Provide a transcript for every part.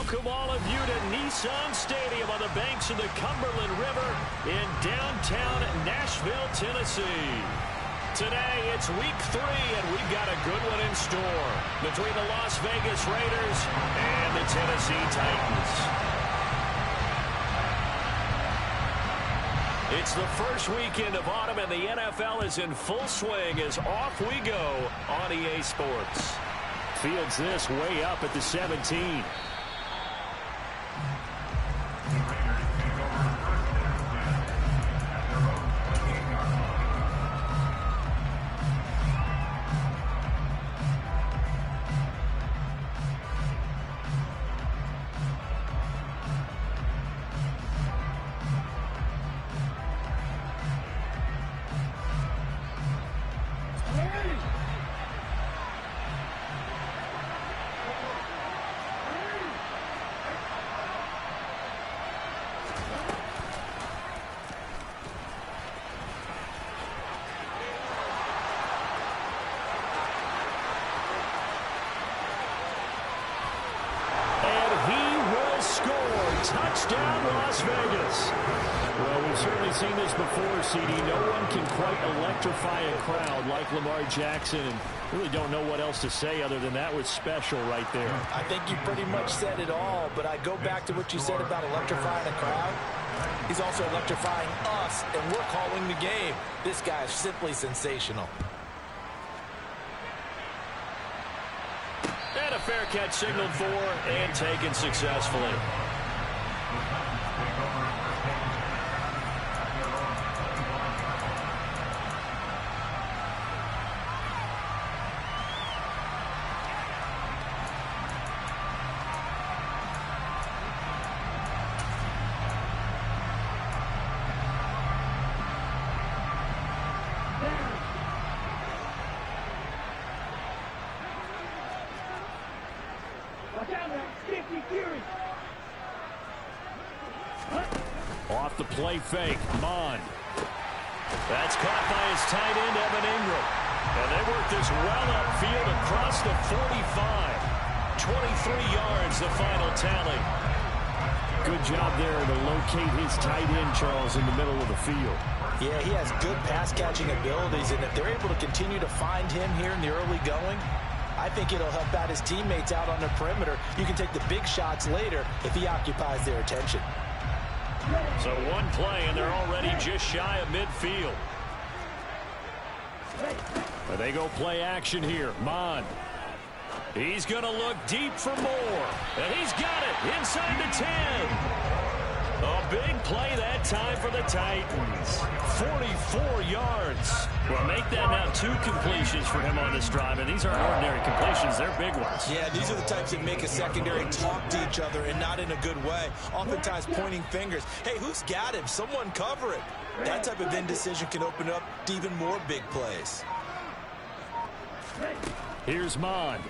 welcome all of you to Nissan Stadium on the banks of the Cumberland River in downtown Nashville, Tennessee. Today, it's week 3, and we've got a good one in store between the Las Vegas Raiders and the Tennessee Titans. It's the first weekend of autumn, and the NFL is in full swing as off we go on EA Sports. Fields this way up at the 17. Touchdown, Las Vegas. Well, we've certainly seen this before, CD. No one can quite electrify a crowd like Lamar Jackson, and really don't know what else to say other than that was special right there. I think you pretty much said it all, but I go back to what you said about electrifying a crowd. He's also electrifying us, and we're calling the game. This guy is simply sensational. And a fair catch signaled for and taken successfully. Off the play fake, Mond. That's caught by his tight end, Evan Ingram. And they work this well upfield across the 45. 23 yards, the final tally. Good job there to locate his tight end, Charles, in the middle of the field. Yeah, he has good pass-catching abilities, and if they're able to continue to find him here in the early going, I think it'll help out his teammates out on the perimeter. You can take the big shots later if he occupies their attention. So one play, and they're already just shy of midfield. But they go play action here. Mond. He's going to look deep for more. And he's got it inside the 10. A big play that time for the Titans. 44 yards. Well, make that now 2 completions for him on this drive. And these aren't ordinary completions. They're big ones. Yeah, these are the types that make a secondary talk to each other and not in a good way. Oftentimes pointing fingers. Hey, who's got him? Someone cover it. That type of indecision can open up to even more big plays. Here's Mond.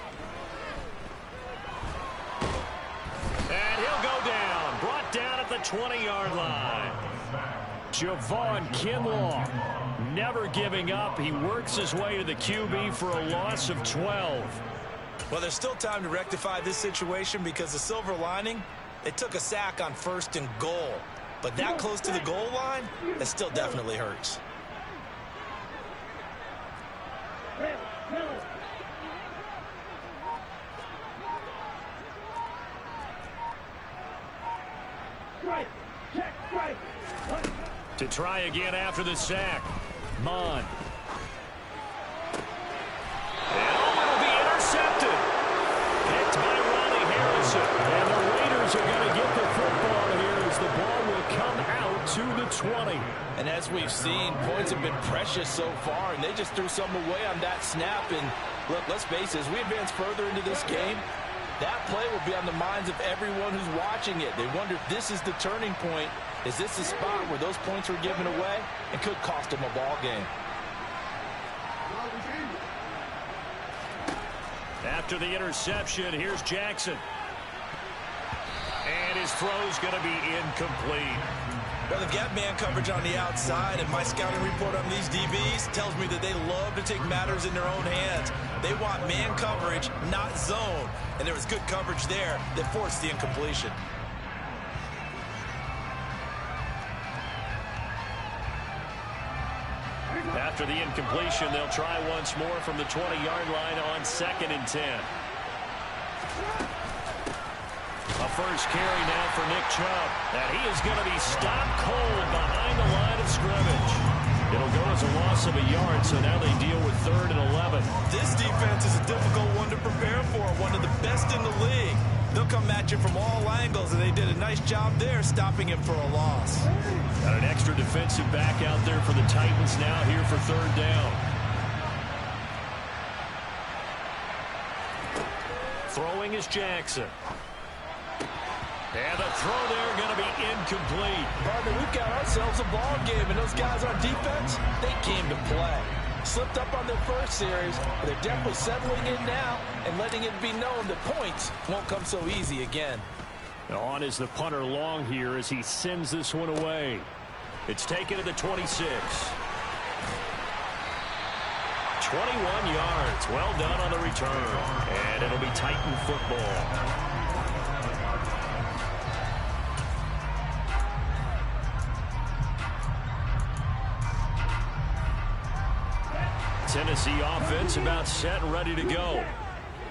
And he'll go down. Brought down at the 20-yard line. Javon Kinlaw never giving up. He works his way to the QB for a loss of 12. Well, there's still time to rectify this situation because the silver lining, they took a sack on 1st and goal. But that close to the goal line, that still definitely hurts. To try again after the sack. Mond. And it'll be intercepted. Picked by Ronnie Harrison. And the Raiders are going to get the football here as the ball will come out to the 20. And as we've seen, points have been precious so far, and they just threw some away on that snap. And look, let's face it, as we advance further into this game, that play will be on the minds of everyone who's watching it. They wonder if this is the turning point. Is this the spot where those points were given away and could cost them a ball game? After the interception, here's Jackson. And his throw's going to be incomplete. Well, they've got man coverage on the outside, and my scouting report on these DBs tells me that they love to take matters in their own hands. They want man coverage, not zone. And there was good coverage there that forced the incompletion. After the incompletion, they'll try once more from the 20-yard line on 2nd and 10. A first carry now for Nick Chubb. And he is going to be stopped cold behind the line of scrimmage. It'll go as a loss of a yard, so now they deal with 3rd and 11. This defense is a difficult one to prepare for, one of the best in the league. They'll come at you from all angles, and they did a nice job there stopping him for a loss. Got an extra defensive back out there for the Titans now here for 3rd down. Throwing is Jackson. And the throw there going to be incomplete. Partner, we've got ourselves a ball game, and those guys on defense, they came to play. Slipped up on their first series, but they're definitely settling in now and letting it be known that points won't come so easy again. On is the punter long here as he sends this one away. It's taken to the 26. 21 yards. Well done on the return. And it'll be Titan football. Tennessee offense about set and ready to go.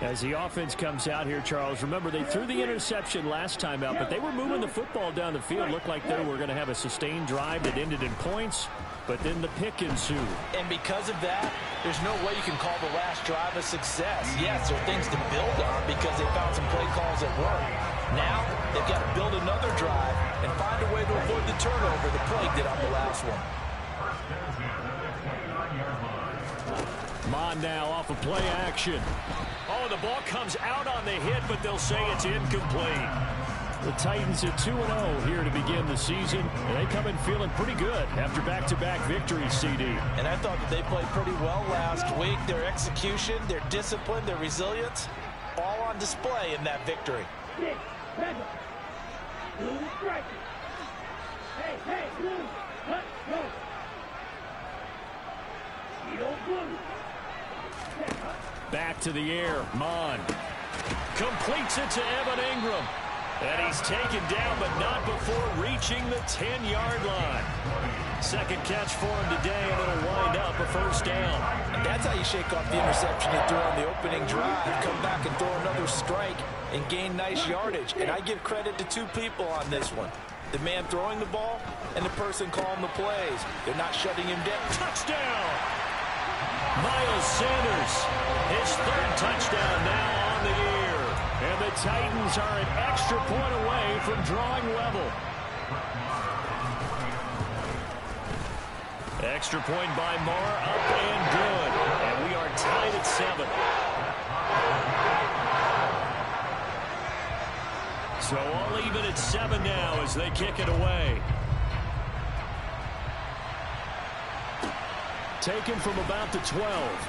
As the offense comes out here, Charles, remember they threw the interception last time out, but they were moving the football down the field. Looked like they were going to have a sustained drive that ended in points, but then the pick ensued. And because of that, there's no way you can call the last drive a success. Yes, there are things to build on because they found some play calls that work. Now, they've got to build another drive and find a way to avoid the turnover the play did on the last one. Mon now off of play action. Oh, the ball comes out on the hit, but they'll say it's incomplete. The Titans at 2-0 here to begin the season. And they come in feeling pretty good after back-to-back victories, CD. And I thought that they played pretty well last week. Their execution, their discipline, their resilience, all on display in that victory. Back to the air. Mon completes it to Evan Ingram. And he's taken down, but not before reaching the 10-yard line. Second catch for him today, and it'll wind up a first down. And that's how you shake off the interception he threw on the opening drive. Come back and throw another strike and gain nice yardage. And I give credit to two people on this one. The man throwing the ball and the person calling the plays. They're not shutting him down. Touchdown! Miles Sanders, his 3rd touchdown now on the year. And the Titans are an extra point away from drawing level. Extra point by Marr, up and good. And we are tied at 7. So all even at 7 now as they kick it away. Taken from about the 12.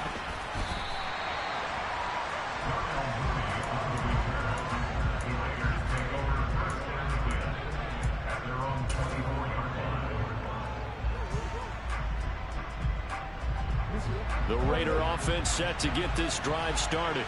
The Raider offense set to get this drive started.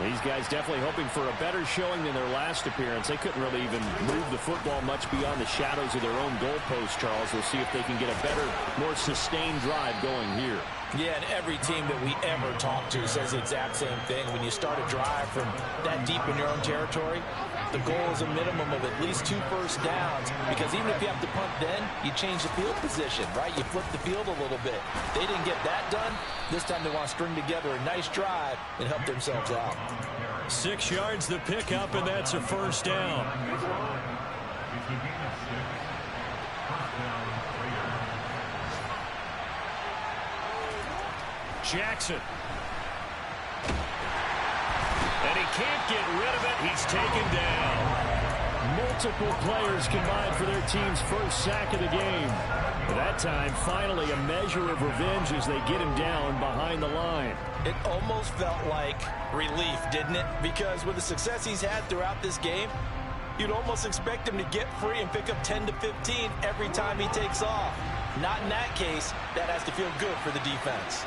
These guys definitely hoping for a better showing than their last appearance. They couldn't really even move the football much beyond the shadows of their own goalpost, Charles. We'll see if they can get a better, more sustained drive going here. Yeah, and every team that we ever talk to says the exact same thing. When you start a drive from that deep in your own territory, the goal is a minimum of at least 2 first downs, because even if you have to punt then, you change the field position, right? You flip the field a little bit. They didn't get that done. This time they want to string together a nice drive and help themselves out. 6 yards the pickup, and that's a first down. Jackson. And he can't get rid of it. He's taken down. Multiple players combined for their team's first sack of the game. That time, finally, a measure of revenge as they get him down behind the line. It almost felt like relief, didn't it? Because with the success he's had throughout this game, You'd almost expect him to get free and pick up 10 to 15 every time he takes off. Not in that case. That has to feel good for the defense.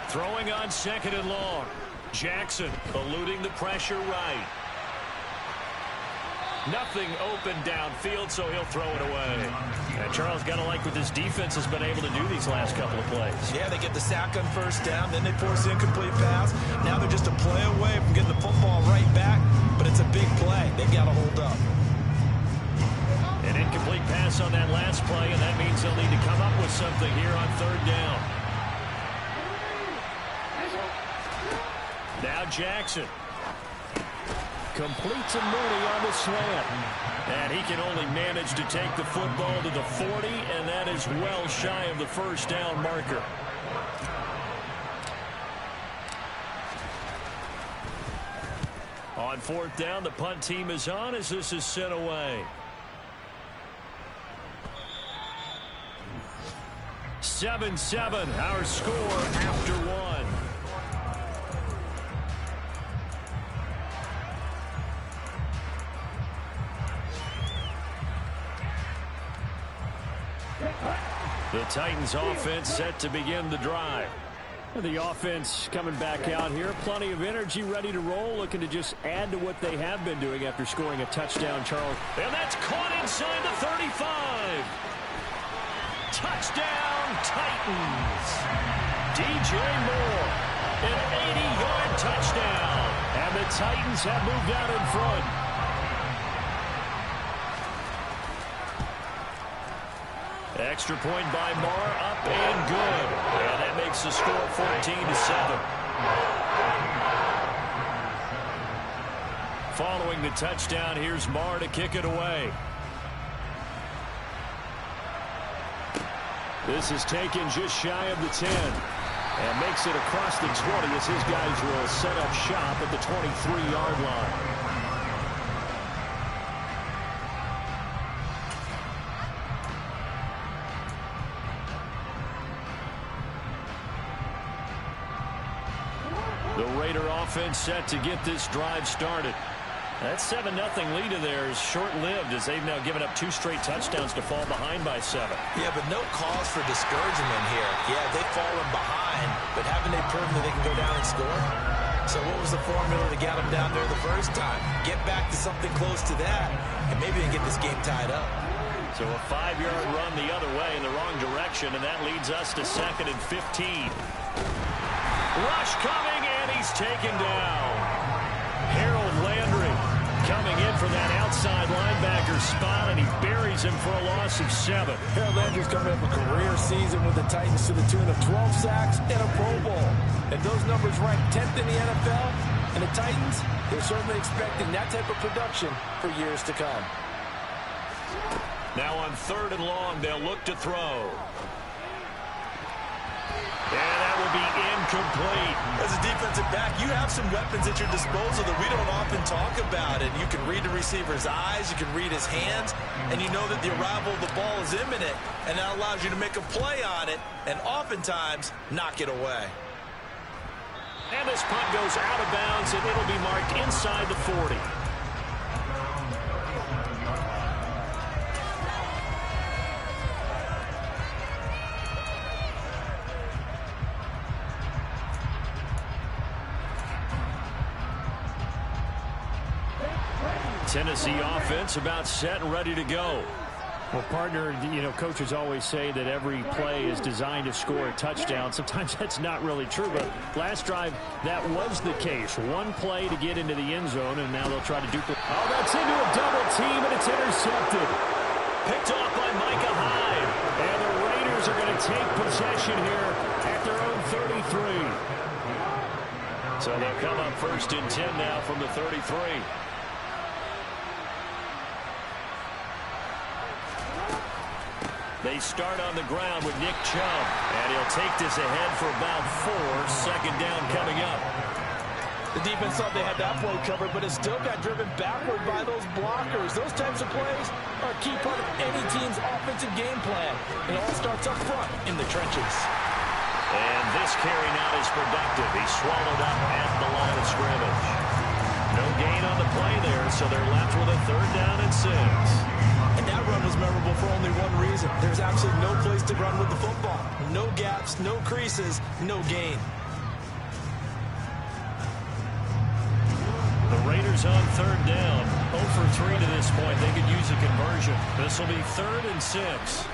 Throwing on 2nd and long. Jackson eluding the pressure right. Nothing open downfield, so he'll throw it away. And Charles, got to like what this defense has been able to do these last couple of plays. Yeah, they get the sack on 1st down, then they force the incomplete pass. Now they're just a play away from getting the football right back, but it's a big play. They've got to hold up. An incomplete pass on that last play, and that means they'll need to come up with something here on 3rd down. Now Jackson. Completes a Mooney on the slant. And he can only manage to take the football to the 40, and that is well shy of the 1st down marker. On 4th down, the punt team is on as this is sent away. 7-7, our score after 1. The Titans offense set to begin the drive. The offense coming back out here. Plenty of energy, ready to roll, looking to just add to what they have been doing after scoring a touchdown, Charles. And that's caught inside the 35. Touchdown, Titans. DJ Moore, an 80-yard touchdown. And the Titans have moved out in front. Extra point by Moore, up and good. And that makes the score 14-7. Following the touchdown, here's Moore to kick it away. This is taken just shy of the 10. And makes it across the 20 as his guys will set up shop at the 23-yard line. The Raider offense set to get this drive started. That 7-0 lead of theirs is short-lived as they've now given up 2 straight touchdowns to fall behind by 7. Yeah, but no cause for discouragement here. Yeah, they've fallen behind, but haven't they proven that they can go down and score? So what was the formula to get them down there the first time? Get back to something close to that, and maybe they can get this game tied up. So a 5-yard run the other way in the wrong direction, and that leads us to 2nd and 15. Rush coming, and he's taken down. Harold Landry coming in for that outside linebacker spot, and he buries him for a loss of 7. Harold Landry's coming up a career season with the Titans to the tune of 12 sacks and a Pro Bowl. And those numbers rank 10th in the NFL. And the Titans, they're certainly expecting that type of production for years to come. Now on 3rd and long, they'll look to throw. And that will be incomplete. As a defensive back, you have some weapons at your disposal that we don't often talk about. And you can read the receiver's eyes, you can read his hands, and you know that the arrival of the ball is imminent, and that allows you to make a play on it and oftentimes knock it away. And this punt goes out of bounds, and it'll be marked inside the 40. Tennessee offense about set and ready to go. Well, partner, you know, coaches always say that every play is designed to score a touchdown. Sometimes that's not really true, but last drive, that was the case. One play to get into the end zone, and now they'll try to duplicate. Oh, that's into a double team, and it's intercepted. Picked off by Micah Hyde. And the Raiders are going to take possession here at their own 33. So they'll come up 1st and 10 now from the 33. They start on the ground with Nick Chubb, and he'll take this ahead for about 4. 2nd down coming up. The defense thought they had that play covered, but it still got driven backward by those blockers. Those types of plays are a key part of any team's offensive game plan. It all starts up front in the trenches. And this carry not as productive. He's swallowed up at the line of scrimmage. No gain on the play there, so they're left with a 3rd down and 6. And that run was memorable for only one reason. There's absolutely no place to run with the football. No gaps, no creases, no gain. The Raiders on 3rd down. 0 for 3 to this point. They could use a conversion. This will be 3rd and 6.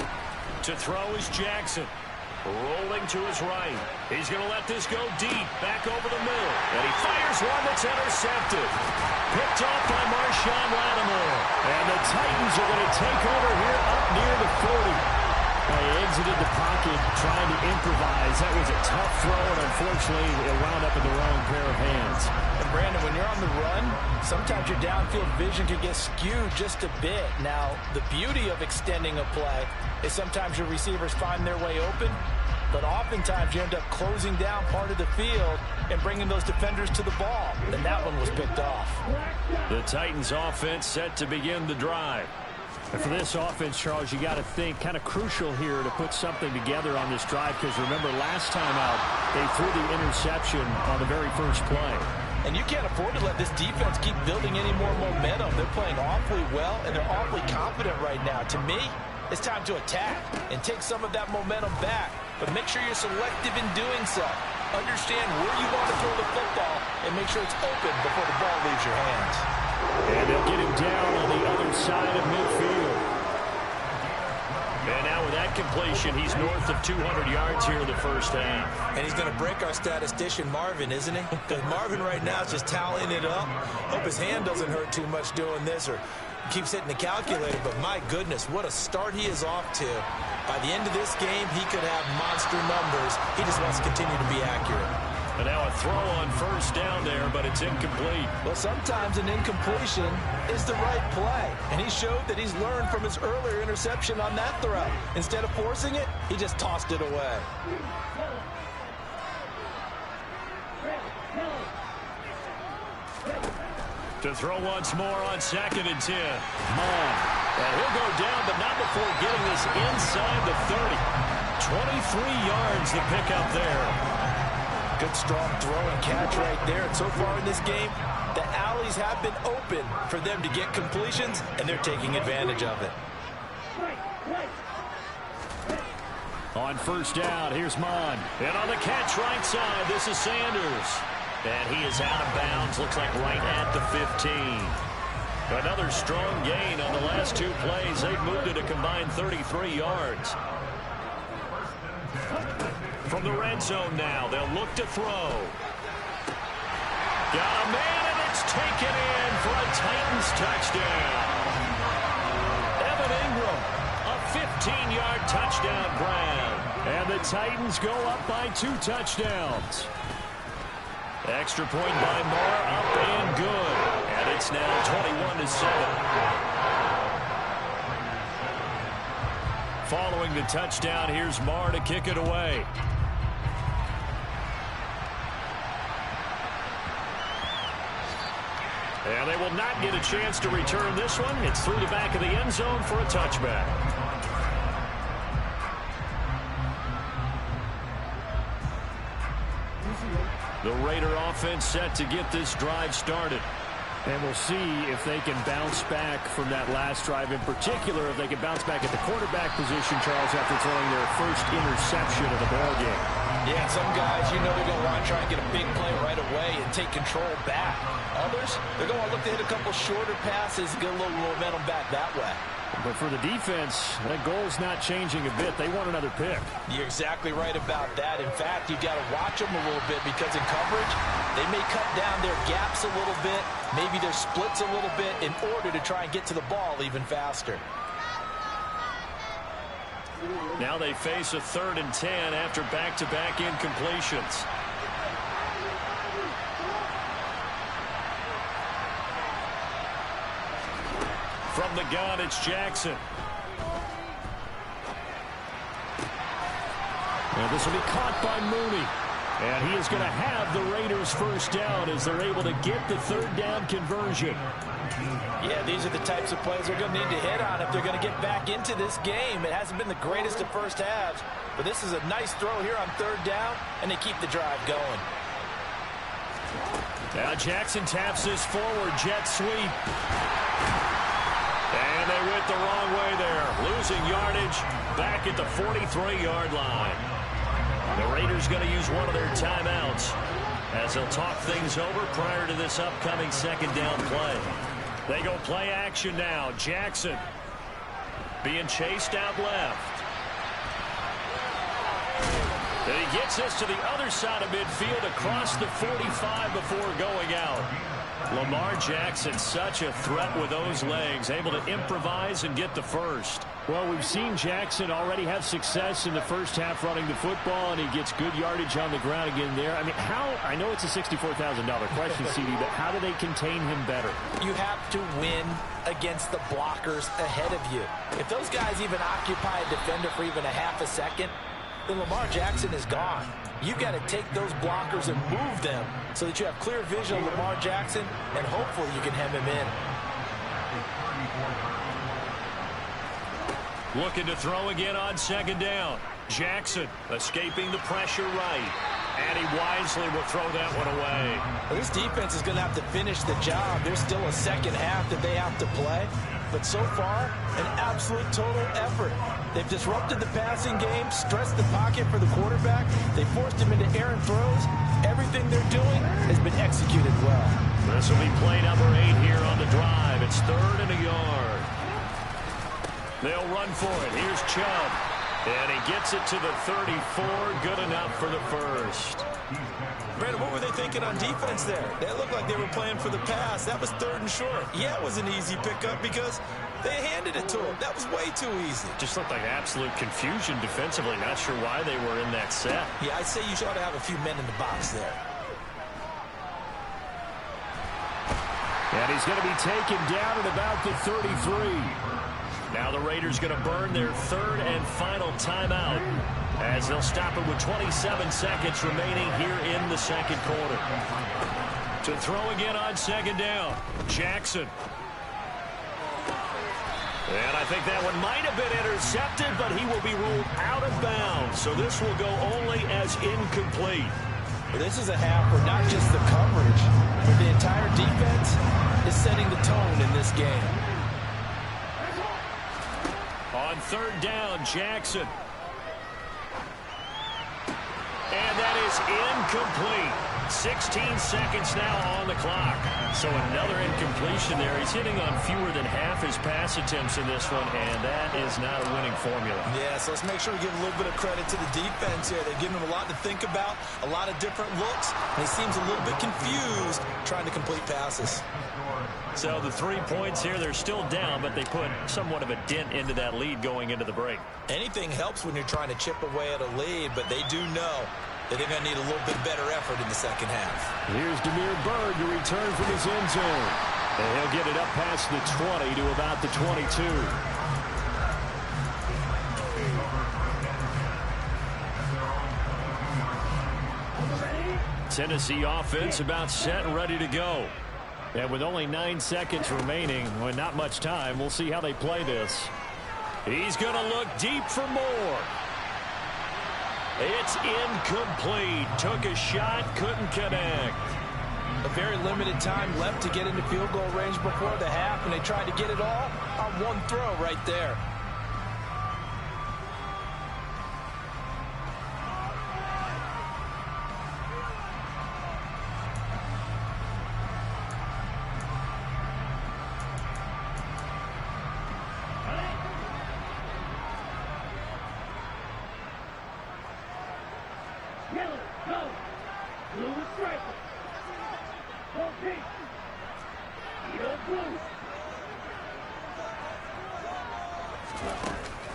To throw is Jackson. Rolling to his right. He's going to let this go deep. Back over the middle. And he fires one that's intercepted. Picked off by Marshawn Lattimore. And the Titans are going to take over here up near the 40. He exited the pocket trying to improvise. That was a tough throw, and unfortunately, it wound up in the wrong pair of hands. And Brandon, when you're on the run, sometimes your downfield vision can get skewed just a bit. Now, the beauty of extending a play is sometimes your receivers find their way open, but oftentimes you end up closing down part of the field and bringing those defenders to the ball. And that one was picked off. The Titans offense set to begin the drive. And for this offense, Charles, you got to think kind of crucial here to put something together on this drive, because remember last time out they threw the interception on the very first play. And you can't afford to let this defense keep building any more momentum. They're playing awfully well, and they're awfully confident right now. To me, it's time to attack and take some of that momentum back. But make sure you're selective in doing so. Understand where you want to throw the football and make sure it's open before the ball leaves your hands. And they'll get him down on the other side of midfield. And now with that completion, he's north of 200 yards here in the first half. And he's going to break our statistician Marvin, isn't he? Because Marvin right now is just tallying it up. Hope his hand doesn't hurt too much doing this or keeps hitting the calculator. But my goodness, what a start he is off to. By the end of this game, he could have monster numbers. He just wants to continue to be accurate. And now a throw on first down there, but it's incomplete. Well, sometimes an incompletion is the right play. And he showed that he's learned from his earlier interception on that throw. Instead of forcing it, he just tossed it away. To throw once more on 2nd and 10. And he'll go down, but not before getting this inside the 30. 23 yards to pick up there. Good strong throw and catch right there. And so far in this game, the alleys have been open for them to get completions, and they're taking advantage of it. On first down, here's Mon. And on the catch right side, this is Sanders. And he is out of bounds, looks like right at the 15. Another strong gain on the last 2 plays. They've moved it a combined 33 yards. From the red zone now, they'll look to throw. Got a man, and it's taken in for a Titans touchdown. Evan Ingram, a 15-yard touchdown grab. And the Titans go up by 2 touchdowns. Extra point by Moore, up and good. And it's now 21-7. Following the touchdown, here's Marr to kick it away. And they will not get a chance to return this one. It's through the back of the end zone for a touchback. The Raider offense set to get this drive started. And we'll see if they can bounce back from that last drive. In particular, if they can bounce back at the quarterback position, Charles, after throwing their first interception of the ballgame. Yeah, some guys, you know they're going to want to try and get a big play right away and take control back. Others, they're going to look to hit a couple shorter passes and get a little momentum back that way. But for the defense, that goal's not changing a bit. They want another pick. You're exactly right about that. In fact, you've got to watch them a little bit because in coverage, they may cut down their gaps a little bit, maybe their splits a little bit in order to try and get to the ball even faster. Now they face a 3rd and 10 after back-to-back incompletions. From the gun, it's Jackson. And this will be caught by Mooney. And he is going to have the Raiders first down as they're able to get the third down conversion. Yeah, these are the types of plays they're going to need to hit on if they're going to get back into this game. It hasn't been the greatest of first halves, but this is a nice throw here on third down, and they keep the drive going. Now Jackson taps this forward jet sweep. And they went the wrong way there. Losing yardage back at the 43-yard line. The Raiders going to use one of their timeouts as they'll talk things over prior to this upcoming second down play. They go play action now. Jackson being chased out left. And he gets us to the other side of midfield across the 45 before going out. Lamar Jackson, such a threat with those legs, able to improvise and get the first. Well, we've seen Jackson already have success in the first half running the football, and he gets good yardage on the ground again there. I mean, I know it's a $64,000 question, CD, but how do they contain him better? You have to win against the blockers ahead of you. If those guys even occupy a defender for even a half a second, then Lamar Jackson is gone. You've got to take those blockers and move them so that you have clear vision of Lamar Jackson, and hopefully you can hem him in. Looking to throw again on second down. Jackson escaping the pressure right. And he wisely will throw that one away. Well, this defense is going to have to finish the job. There's still a second half that they have to play. But so far, an absolute total effort. They've disrupted the passing game, stressed the pocket for the quarterback. They forced him into errant throws. Everything they're doing has been executed well. This will be play number 8 here on the drive. It's 3rd and a yard. They'll run for it. Here's Chubb. And he gets it to the 34. Good enough for the first. Brandon, what were they thinking on defense there? They looked like they were playing for the pass. That was 3rd and short. Yeah, it was an easy pickup because they handed it to him. That was way too easy. Just looked like absolute confusion defensively. Not sure why they were in that set. Yeah, I'd say you ought to have a few men in the box there. And he's going to be taken down at about the 33. Now the Raiders going to burn their 3rd and final timeout as they'll stop it with 27 seconds remaining here in the second quarter. To throw again on second down, Jackson. And I think that one might have been intercepted, but he will be ruled out of bounds. So this will go only as incomplete. Well, this is a half where not just the coverage, but the entire defense is setting the tone in this game. On 3rd down, Jackson. And that is incomplete. 16 seconds now on the clock. So another incompletion there. He's hitting on fewer than half his pass attempts in this one, and that is not a winning formula. Yeah, so let's make sure we give a little bit of credit to the defense here. They're giving him a lot to think about, a lot of different looks, and he seems a little bit confused trying to complete passes. So the 3 points here, they're still down, but they put somewhat of a dent into that lead going into the break. Anything helps when you're trying to chip away at a lead, but they do know that they're going to need a little bit better effort in the second half. Here's Demir Bird to return from his end zone. And he'll get it up past the 20 to about the 22. Tennessee offense about set and ready to go. And with only 9 seconds remaining, well, not much time, we'll see how they play this. He's going to look deep for more. It's incomplete. Took a shot, couldn't connect. A very limited time left to get into field goal range before the half, and they tried to get it all on one throw right there.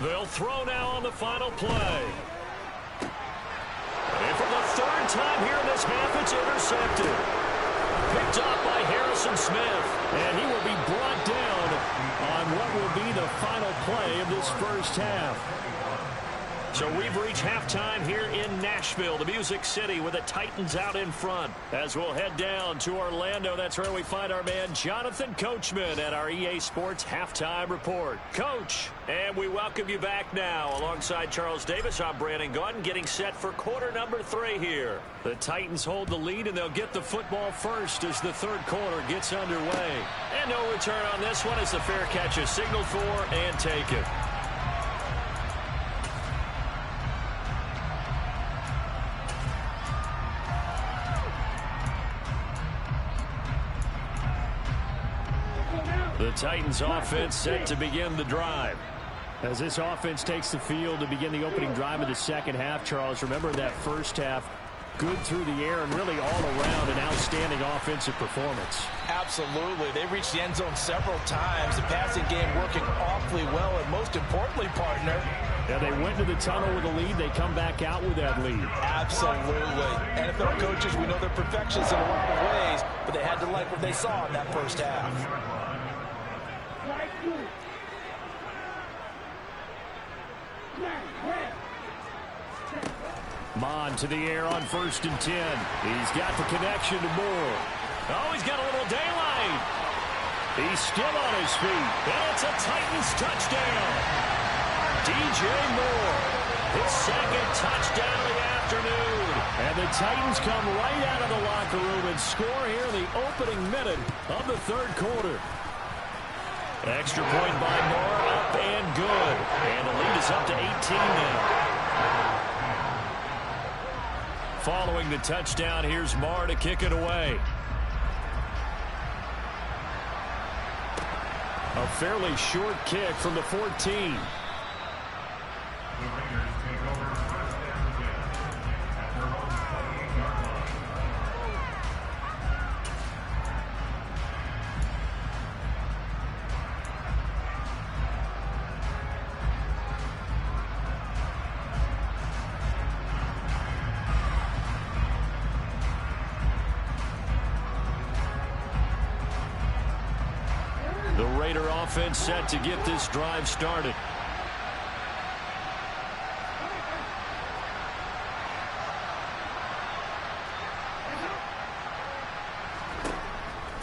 They'll throw now on the final play. And for the 3rd time here in this half, it's intercepted. Picked off by Harrison Smith. And he will be brought down on what will be the final play of this first half. So we've reached halftime here in Nashville, the Music City, with the Titans out in front. As we'll head down to Orlando, that's where we find our man Jonathan Coachman at our EA Sports Halftime Report. Coach, and we welcome you back now. Alongside Charles Davis, I'm Brandon Gaudin, getting set for quarter number 3 here. The Titans hold the lead, and they'll get the football first as the third quarter gets underway. And no return on this one as the fair catch is signaled for and taken. The Titans offense set to begin the drive. As this offense takes the field to begin the opening drive of the second half, Charles, remember that first half, good through the air and really all around an outstanding offensive performance. Absolutely. They reached the end zone several times. The passing game working awfully well, and most importantly, partner, yeah, they went to the tunnel with a lead. They come back out with that lead. Absolutely. NFL coaches, we know they're perfectionists in a lot of ways, but they had to like what they saw in that first half. Mon to the air on 1st and 10. He's got the connection to Moore. Oh, he's got a little daylight. He's still on his feet. And it's a Titans touchdown. DJ Moore, his second touchdown of the afternoon. And the Titans come right out of the locker room and score here in the opening minute of the third quarter. Extra point by Moore, up and good. And the lead is up to 18 now. Following the touchdown, here's Moore to kick it away. A fairly short kick from the 14. The Raider offense set to get this drive started.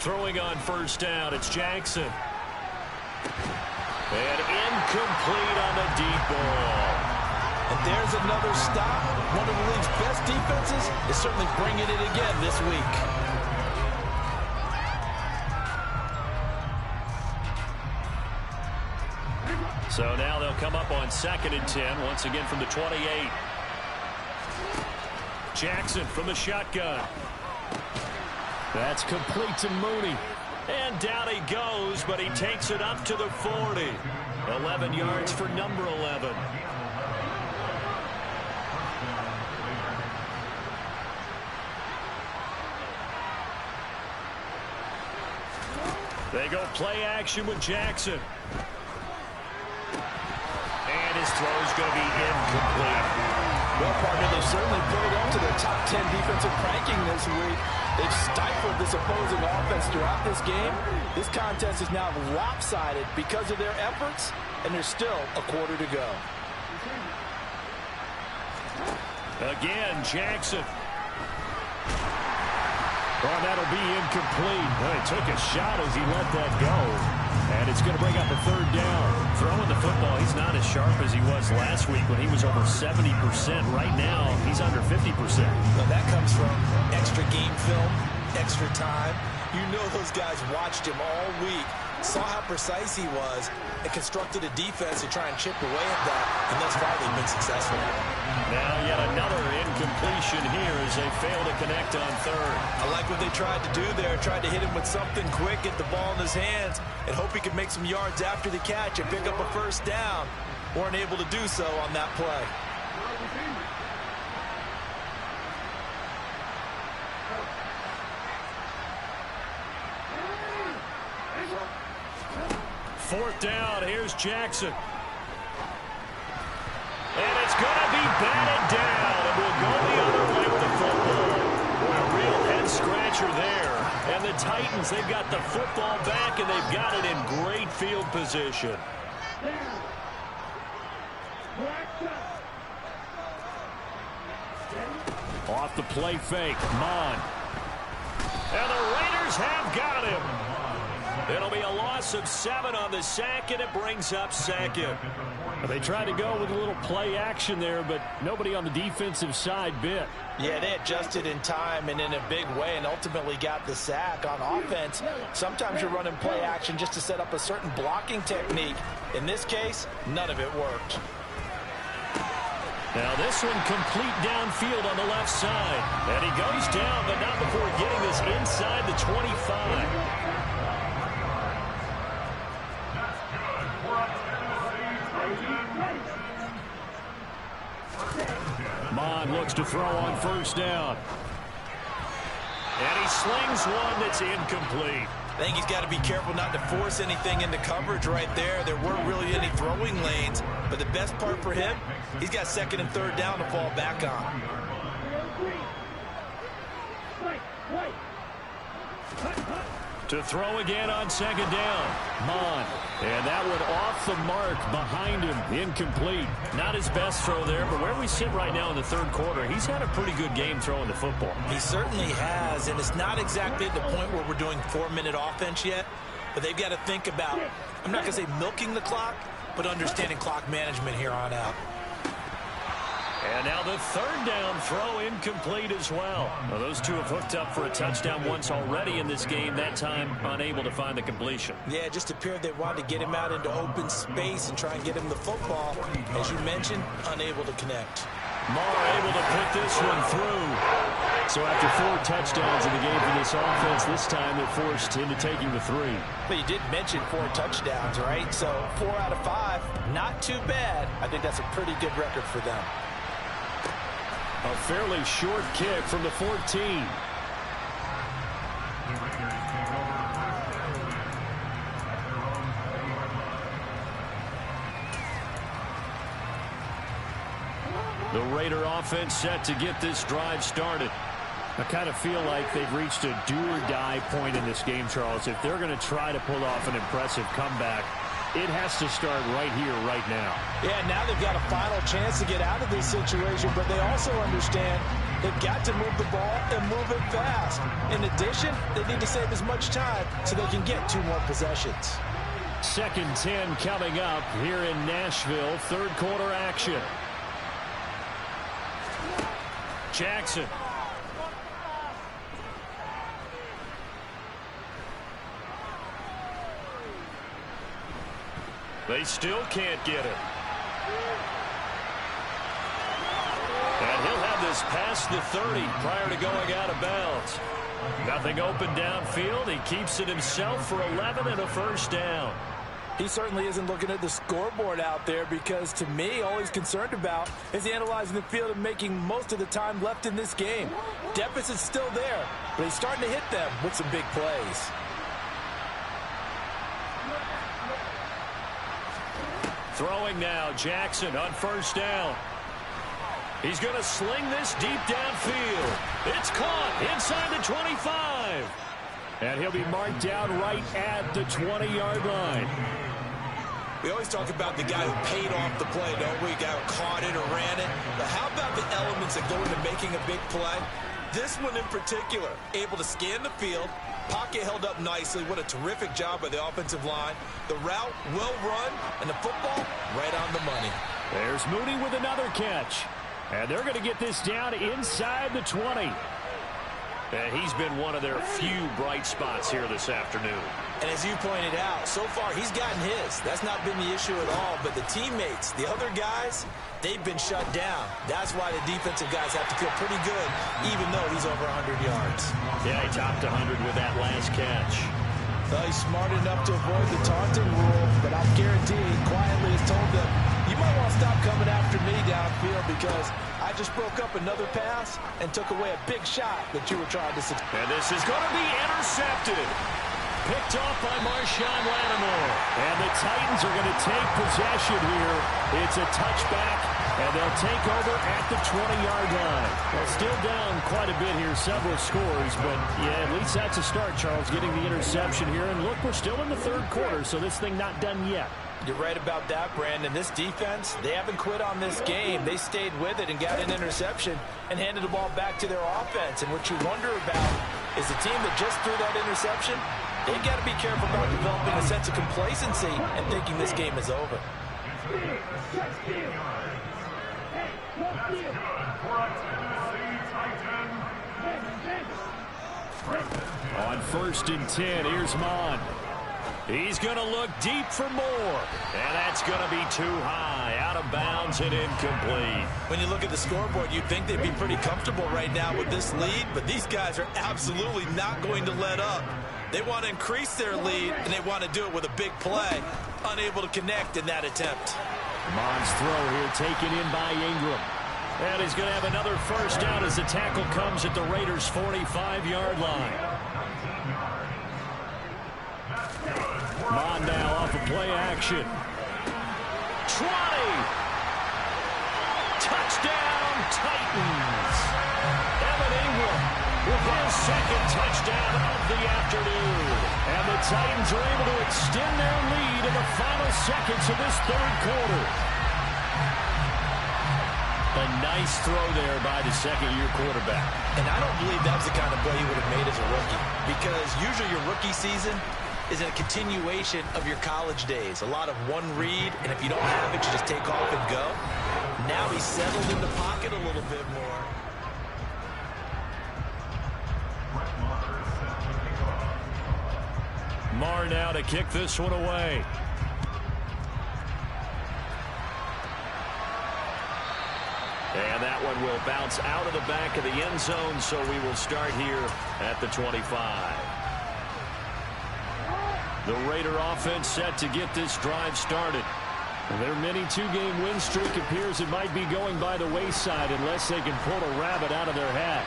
Throwing on first down, it's Jackson. And incomplete on the deep ball. And there's another stop. One of the league's best defenses is certainly bringing it again this week. So now they'll come up on 2nd and 10, once again from the 28. Jackson from the shotgun. That's complete to Mooney. And down he goes, but he takes it up to the 40. 11 yards for number 11. They go play action with Jackson. And his throw's going to be incomplete. Well, partner, they've certainly played up to their top 10 defensive ranking this week. They've stifled this opposing offense throughout this game. This contest is now lopsided because of their efforts, and there's still a quarter to go. Again, Jackson. Oh, that'll be incomplete. Well, he took a shot as he let that go. And it's going to bring up a third down. Throwing the football, he's not as sharp as he was last week when he was over 70%. Right now, he's under 50%. Well, that comes from extra game film, extra time. You know those guys watched him all week, saw how precise he was, and constructed a defense to try and chip away at that, and thus far they've been successful. Now yet another incompletion here as they fail to connect on third. I like what they tried to do there, tried to hit him with something quick, get the ball in his hands, and hope he could make some yards after the catch and pick up a first down. Weren't able to do so on that play. Fourth down, here's Jackson. And it's going to be batted down, and we'll go the other way with the football. Boy, a real head-scratcher there. And the Titans, they've got the football back, and they've got it in great field position. Off the play fake. Mon. And the Raiders have got him. It'll be a loss of 7 on the sack, and it brings up second. They tried to go with a little play action there, but nobody on the defensive side bit. Yeah, they adjusted in time and in a big way and ultimately got the sack. On offense, sometimes you're running play action just to set up a certain blocking technique. In this case, none of it worked. Now this one complete downfield on the left side. And he goes down, but not before getting this inside the 25. Mon looks to throw on first down. And he slings one that's incomplete. I think he's got to be careful not to force anything into coverage right there. There weren't really any throwing lanes, but the best part for him, he's got second and third down to fall back on. To throw again on second down. Mon. And that one off the mark behind him. Incomplete. Not his best throw there, but where we sit right now in the third quarter, he's had a pretty good game throwing the football. He certainly has, and it's not exactly at the point where we're doing 4-minute offense yet, but they've got to think about, I'm not going to say milking the clock, but understanding clock management here on out. And now the third down throw incomplete as well. Well, those two have hooked up for a touchdown once already in this game, that time unable to find the completion. Yeah, it just appeared they wanted to get him out into open space and try and get him the football. As you mentioned, unable to connect. Moore able to put this one through. So after 4 touchdowns in the game for this offense, this time they're forced into taking the 3. But you did mention 4 touchdowns, right? So 4 out of 5, not too bad. I think that's a pretty good record for them. A fairly short kick from the 14. The Raider offense set to get this drive started. I kind of feel like they've reached a do-or-die point in this game, Charles. If they're going to try to pull off an impressive comeback, it has to start right here, right now. Yeah, now they've got a final chance to get out of this situation, but they also understand they've got to move the ball and move it fast. In addition, they need to save as much time so they can get 2 more possessions. 2nd and 10 coming up here in Nashville. Third quarter action. Jackson. They still can't get it. And he'll have this past the 30 prior to going out of bounds. Nothing open downfield. He keeps it himself for 11 and a first down. He certainly isn't looking at the scoreboard out there because, to me, all he's concerned about is analyzing the field and making most of the time left in this game. Deficit's still there, but he's starting to hit them with some big plays. Throwing now, Jackson on first down. He's going to sling this deep downfield. It's caught inside the 25. And he'll be marked down right at the 20-yard line. We always talk about the guy who paid off the play, don't we? The guy who caught it or ran it. But how about the elements that go into making a big play? This one in particular, able to scan the field, pocket held up nicely. What a terrific job by the offensive line. The route, well run, and the football, right on the money. There's Mooney with another catch. And they're going to get this down inside the 20. And he's been one of their few bright spots here this afternoon. And as you pointed out, so far he's gotten his. That's not been the issue at all. But the teammates, the other guys, they've been shut down. That's why the defensive guys have to feel pretty good, even though he's over 100 yards. Yeah, he topped 100 with that last catch. Well, he's smart enough to avoid the taunting rule, but I'll guarantee he quietly has told them, you might want to stop coming after me downfield because I just broke up another pass and took away a big shot that you were trying to succeed. And this is going to be intercepted. Picked off by Marshawn Lattimore. And the Titans are going to take possession here. It's a touchback, and they'll take over at the 20-yard line. Well, still down quite a bit here, several scores, but yeah, at least that's a start, Charles, getting the interception here. And look, we're still in the third quarter, so this thing not done yet. You're right about that, Brandon. This defense, they haven't quit on this game. They stayed with it and got an interception and handed the ball back to their offense. And what you wonder about is the team that just threw that interception, they got to be careful about developing a sense of complacency and thinking this game is over. On 1st and 10, here's Mon. He's going to look deep for more. And that's going to be too high. Out of bounds and incomplete. When you look at the scoreboard, you'd think they'd be pretty comfortable right now with this lead, but these guys are absolutely not going to let up. They want to increase their lead, and they want to do it with a big play. Unable to connect in that attempt. Mon's throw here taken in by Ingram. And he's going to have another first down as the tackle comes at the Raiders' 45-yard line. Mon now off of play action. 20. Touchdown, Titans. Evan Ingram with his second touchdown of the afternoon. And the Titans are able to extend their lead in the final seconds of this third quarter. A nice throw there by the second-year quarterback. And I don't believe that's the kind of play he would have made as a rookie, because usually your rookie season is a continuation of your college days. A lot of one read, and if you don't have it, you just take off and go. Now he's settled in the pocket a little bit more. Marr now to kick this one away. And that one will bounce out of the back of the end zone, so we will start here at the 25. The Raider offense set to get this drive started. Their mini two-game win streak appears it might be going by the wayside unless they can pull a rabbit out of their hat.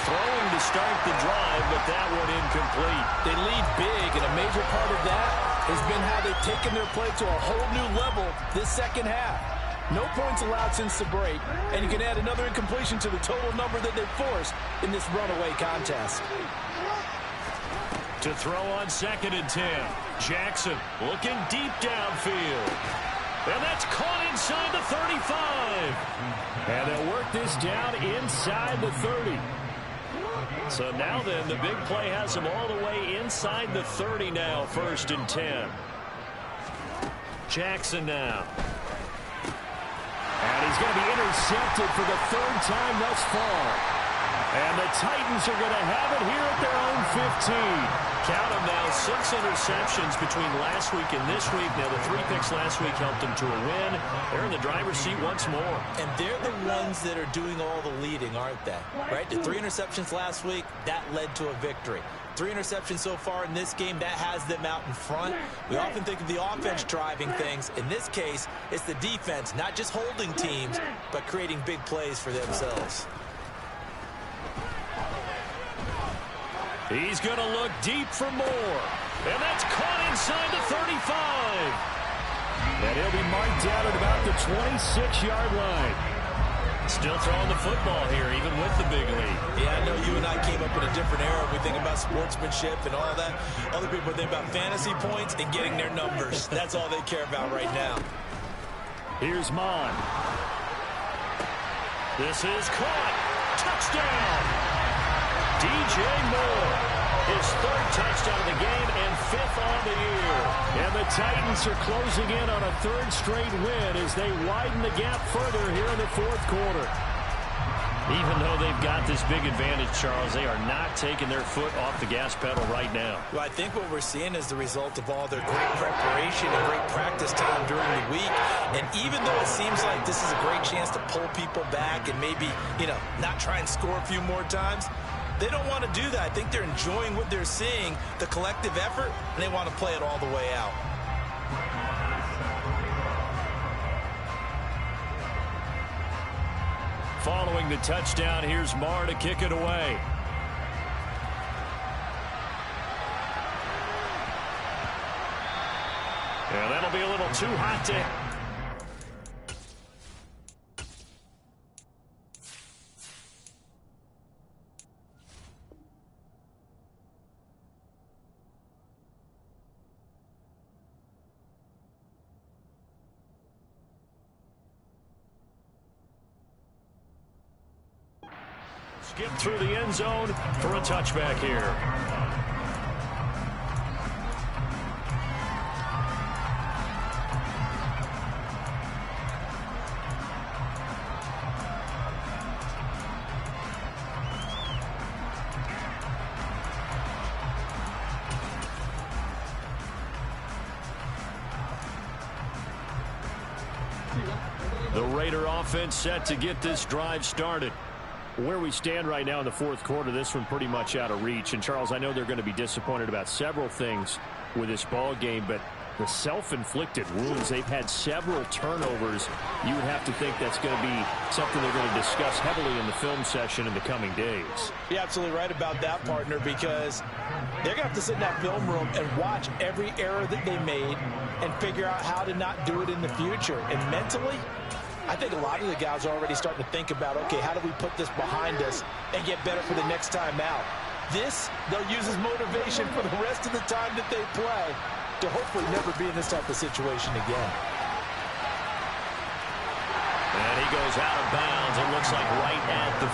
Throwing to start the drive, but that one incomplete. They lead big, and a major part of that has been how they've taken their play to a whole new level this second half. No points allowed since the break, and you can add another incompletion to the total number that they've forced in this runaway contest. To throw on 2nd and 10. Jackson looking deep downfield. And that's caught inside the 35. And they'll work this down inside the 30. So now then, the big play has them all the way inside the 30 now, 1st and 10. Jackson now. And he's going to be intercepted for the 3rd time thus far. And the Titans are going to have it here at their own 15. Count them now, 6 interceptions between last week and this week. Now, the 3 picks last week helped them to a win. They're in the driver's seat once more. And they're the ones that are doing all the leading, aren't they? Right? The 3 interceptions last week, that led to a victory. 3 interceptions so far in this game, that has them out in front. We often think of the offense driving things. In this case, it's the defense, not just holding teams, but creating big plays for themselves. He's going to look deep for more. And that's caught inside the 35. And he'll be marked down at about the 26-yard line. Still throwing the football here, even with the big lead. Yeah, I know you and I came up in a different era. We think about sportsmanship and all that. Other people think about fantasy points and getting their numbers. That's all they care about right now. Here's Mon. This is caught. Touchdown. DJ Moore, his 3rd touchdown of the game and 5th on the year. And the Titans are closing in on a 3rd straight win as they widen the gap further here in the 4th quarter. Even though they've got this big advantage, Charles, they are not taking their foot off the gas pedal right now. Well, I think what we're seeing is the result of all their great preparation and great practice time during the week. And even though it seems like this is a great chance to pull people back and maybe, not try and score a few more times, they don't want to do that. I think they're enjoying what they're seeing, the collective effort, and they want to play it all the way out. Following the touchdown, here's Marr to kick it away. And that'll be a little too hot to... Skip through the end zone for a touchback here. The Raider offense set to get this drive started. Where we stand right now in the fourth quarter, this one pretty much out of reach. And, Charles, I know they're going to be disappointed about several things with this ball game, but the self-inflicted wounds, they've had several turnovers. You would have to think that's going to be something they're going to discuss heavily in the film session in the coming days. You're absolutely right about that, partner, because they're going to have to sit in that film room and watch every error that they made and figure out how to not do it in the future. And mentally, I think a lot of the guys are already starting to think about, okay, how do we put this behind us and get better for the next time out? This, they'll use as motivation for the rest of the time that they play to hopefully never be in this type of situation again. And he goes out of bounds. It looks like right at the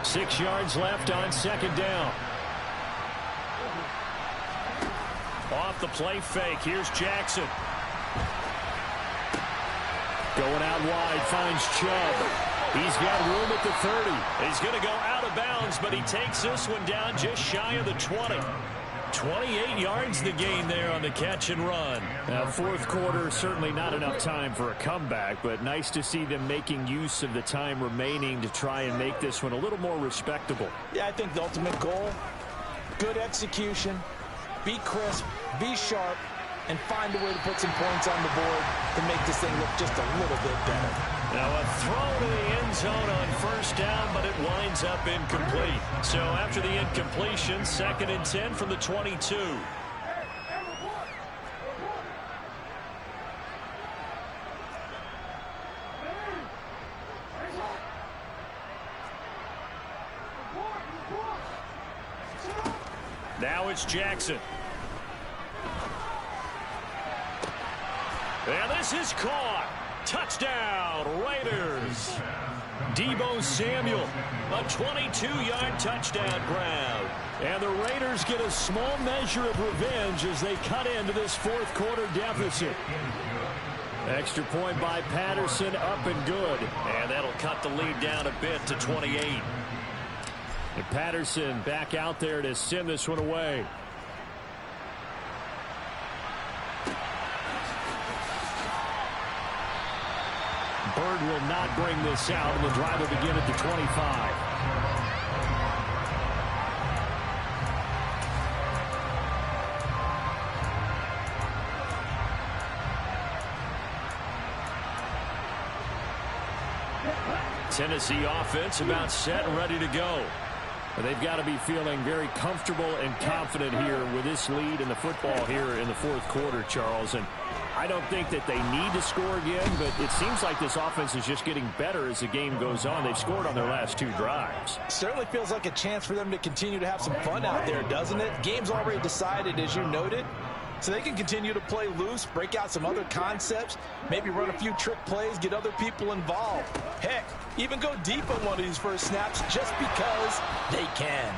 50. 6 yards left on second down. Off the play fake. Here's Jackson. Going out wide. Finds Chubb. He's got room at the 30. He's going to go out of bounds, but he takes this one down just shy of the 20. 28 yards the gain there on the catch and run. Now, fourth quarter, certainly not enough time for a comeback, but nice to see them making use of the time remaining to try and make this one a little more respectable. Yeah, I think the ultimate goal, good execution, be crisp, be sharp, and find a way to put some points on the board to make this thing look just a little bit better. Now a throw to the end zone on first down, but it winds up incomplete. So after the incompletion, 2nd and 10 from the 22. Now it's Jackson. And this is caught. Touchdown, Raiders. Deebo Samuel, a 22-yard touchdown grab. And the Raiders get a small measure of revenge as they cut into this fourth quarter deficit. Extra point by Patterson, up and good. And that'll cut the lead down a bit to 28. And Patterson back out there to send this one away. Bird will not bring this out, and the drive will begin at the 25. Tennessee offense about set and ready to go. They've got to be feeling very comfortable and confident here with this lead in the football here in the fourth quarter, Charles. And I don't think that they need to score again, but it seems like this offense is just getting better as the game goes on. They've scored on their last 2 drives. Certainly feels like a chance for them to continue to have some fun out there, doesn't it? Game's already decided, as you noted. So they can continue to play loose, break out some other concepts, maybe run a few trick plays, get other people involved. Heck, even go deep on one of these first snaps just because they can.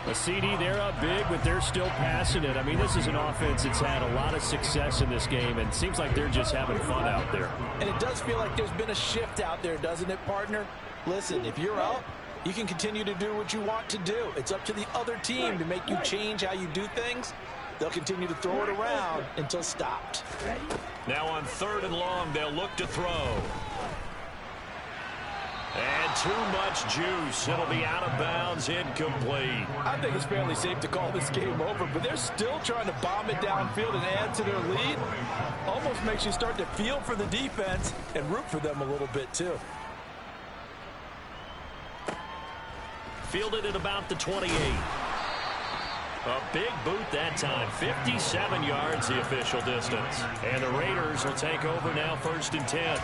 A CD, they're up big, but they're still passing it. I mean, this is an offense that's had a lot of success in this game, and it seems like they're just having fun out there. And it does feel like there's been a shift out there, doesn't it, partner? Listen, if you're up, you can continue to do what you want to do. It's up to the other team to make you change how you do things. They'll continue to throw it around until stopped. Now on 3rd and long, they'll look to throw. And too much juice. It'll be out of bounds, incomplete. I think it's fairly safe to call this game over, but they're still trying to bomb it downfield and add to their lead. Almost makes you start to feel for the defense and root for them a little bit, too. Fielded at about the 28. A big boot that time. 57 yards the official distance. And the Raiders will take over now 1st and 10.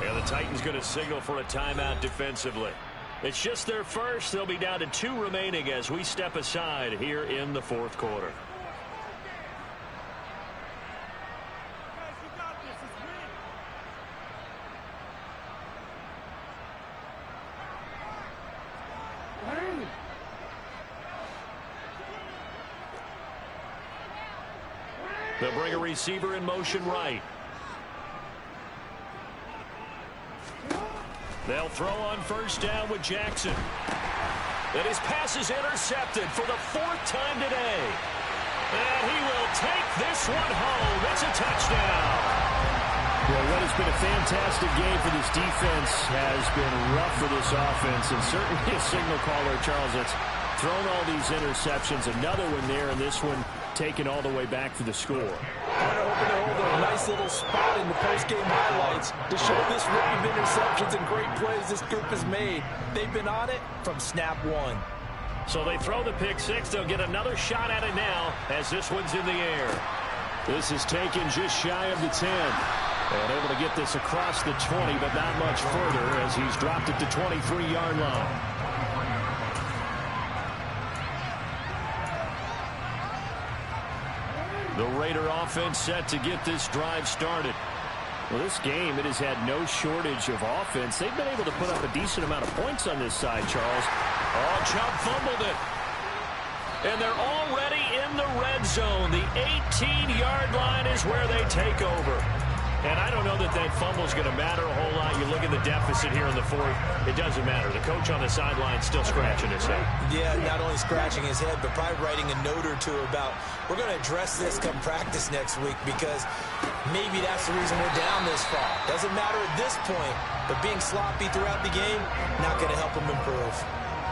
And the Titans going to signal for a timeout defensively. It's just their first. They'll be down to 2 remaining as we step aside here in the fourth quarter. They'll bring a receiver in motion right. They'll throw on first down with Jackson. And his pass is intercepted for the 4th time today. And he will take this one home. It's a touchdown. Well, what has been a fantastic game for this defense has been rough for this offense, and certainly a signal caller, Charles, that's thrown all these interceptions. Another one there, and this one taken all the way back for the score. Hoping to hold a nice little spot in the post-game highlights to show this rate of interceptions and great plays this group has made. They've been on it from snap one. So they throw the pick six. They'll get another shot at it now as this one's in the air. This is taken just shy of the 10. And able to get this across the 20, but not much further as he's dropped it to 23-yard line. The Raider offense set to get this drive started. Well, this game, it has had no shortage of offense. They've been able to put up a decent amount of points on this side, Charles. Oh, Chubb fumbled it. And they're already in the red zone. The 18-yard line is where they take over. And I don't know that that fumble is going to matter a whole lot. You look at the deficit here in the 4th. It doesn't matter. The coach on the sideline still scratching his head. Yeah, not only scratching his head, but probably writing a note or two about, we're going to address this come practice next week because maybe that's the reason we're down this far. Doesn't matter at this point, but being sloppy throughout the game, not going to help him improve.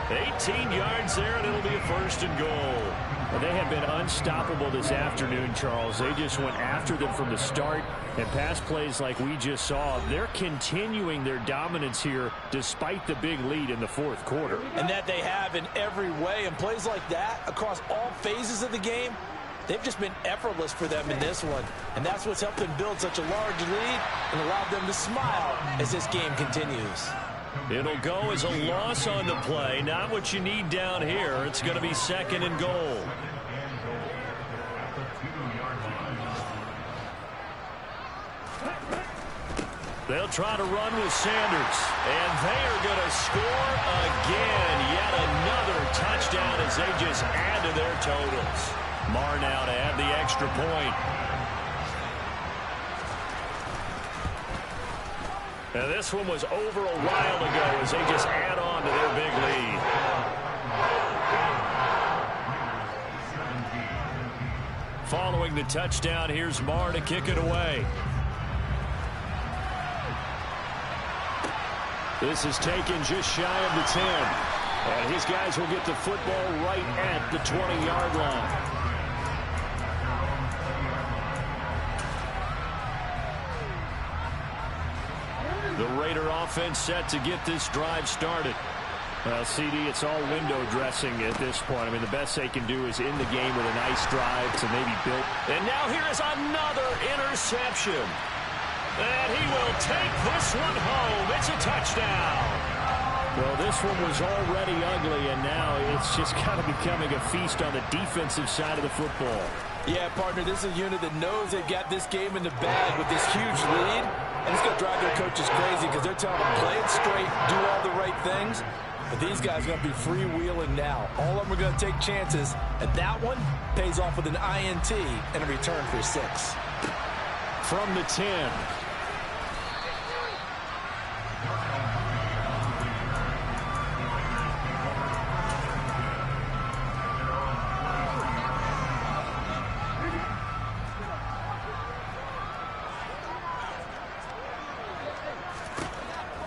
18 yards there, and it'll be a 1st and goal. Well, they have been unstoppable this afternoon, Charles. They just went after them from the start, and pass plays like we just saw, they're continuing their dominance here despite the big lead in the 4th quarter. And that they have in every way, and plays like that across all phases of the game, they've just been effortless for them in this one. And that's what's helped them build such a large lead and allowed them to smile as this game continues. It'll go as a loss on the play. Not what you need down here. It's going to be 2nd and goal. They'll try to run with Sanders. And they are going to score again. Yet another touchdown as they just add to their totals. Marr now to add the extra point. Now this one was over a while ago as they just add on to their big lead. Following the touchdown, here's Marr to kick it away. This is taken just shy of the 10. And his guys will get the football right at the 20-yard line. The Raider offense set to get this drive started. Well, CD, it's all window dressing at this point. I mean, the best they can do is in the game with a nice drive to maybe build. And now here is another interception. And he will take this one home. It's a touchdown. Well, this one was already ugly, and now it's just kind of becoming a feast on the defensive side of the football. Yeah, partner, this is a unit that knows they've got this game in the bag with this huge lead. And it's going to drive their coaches crazy because they're telling them play it straight, do all the right things. But these guys are going to be freewheeling now. All of them are going to take chances. And that one pays off with an INT and a return for 6. From the 10.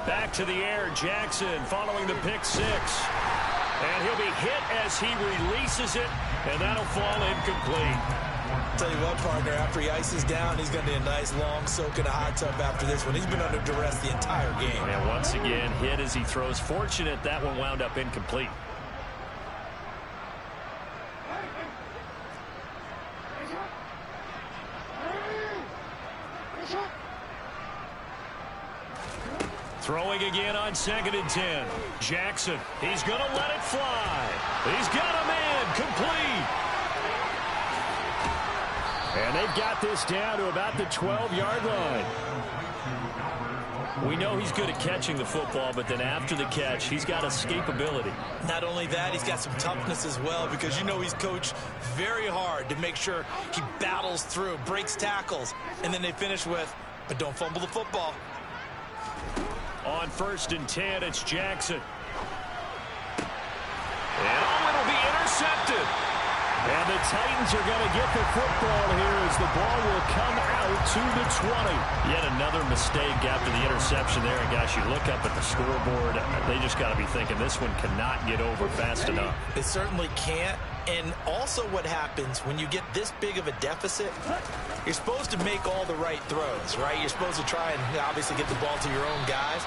Back to the air, Jackson following the pick 6. And he'll be hit as he releases it, and that'll fall incomplete. Tell you what, partner, after he ices down, he's going to need a nice long soak in a hot tub after this one. He's been under duress the entire game. And once again, hit as he throws. Fortunate that one wound up incomplete. Throwing again on 2nd and 10. Jackson, he's going to let it fly. He's got a man complete. And they've got this down to about the 12-yard line. We know he's good at catching the football, but then after the catch, he's got escapability. Not only that, he's got some toughness as well, because you know he's coached very hard to make sure he battles through, breaks tackles, and then they finish with, but don't fumble the football. On 1st and 10, it's Jackson. And it'll be intercepted. And the Titans are going to get the football here as the ball will come out to the 20. Yet another mistake after the interception there. And, guys, you look up at the scoreboard, they just got to be thinking this one cannot get over fast enough. It certainly can't. And also what happens when you get this big of a deficit, you're supposed to make all the right throws, right? You're supposed to try and obviously get the ball to your own guys.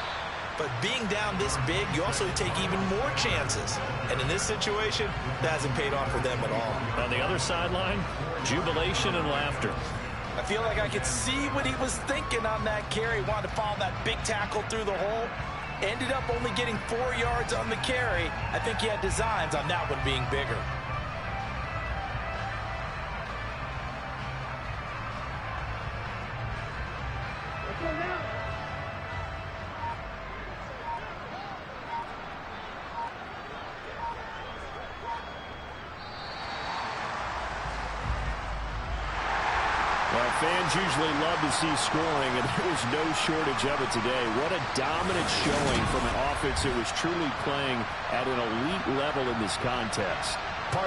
But being down this big, you also take even more chances. And in this situation, that hasn't paid off for them at all. On the other sideline, jubilation and laughter. I feel like I could see what he was thinking on that carry. Wanted to follow that big tackle through the hole. Ended up only getting 4 yards on the carry. I think he had designs on that one being bigger. Fans usually love to see scoring, and there was no shortage of it today. What a dominant showing from an offense that was truly playing at an elite level in this contest.